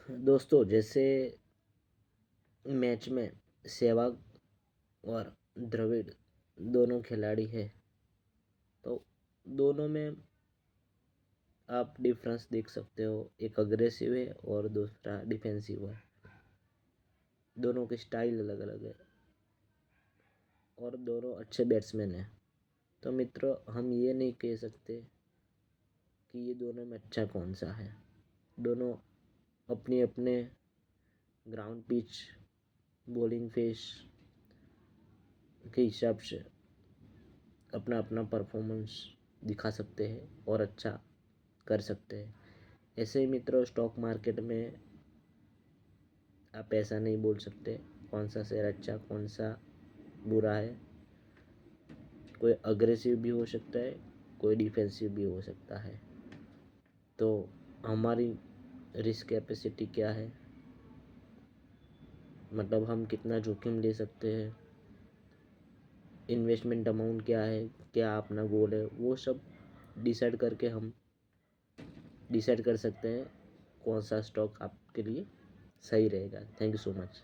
दोस्तों, जैसे मैच में सहवाग और द्रविड़ दोनों खिलाड़ी हैं, तो दोनों में आप डिफरेंस देख सकते हो। एक अग्रेसिव है और दूसरा डिफेंसिव है। दोनों की स्टाइल अलग अलग है और दोनों अच्छे बैट्समैन हैं। तो मित्रों, हम ये नहीं कह सकते कि ये दोनों में अच्छा कौन सा है। दोनों अपने अपने ग्राउंड पिच, बॉलिंग फेस के हिसाब से अपना अपना परफॉर्मेंस दिखा सकते हैं और अच्छा कर सकते हैं। ऐसे ही मित्रों, स्टॉक मार्केट में आप ऐसा नहीं बोल सकते कौन सा शेयर अच्छा कौन सा बुरा है। कोई अग्रेसिव भी हो सकता है, कोई डिफेंसिव भी हो सकता है। तो हमारी रिस्क कैपेसिटी क्या है, मतलब हम कितना जोखिम ले सकते हैं, इन्वेस्टमेंट अमाउंट क्या है, क्या अपना गोल है, वो सब डिसाइड करके हम डिसाइड कर सकते हैं कौन सा स्टॉक आपके लिए सही रहेगा। Thank you so much.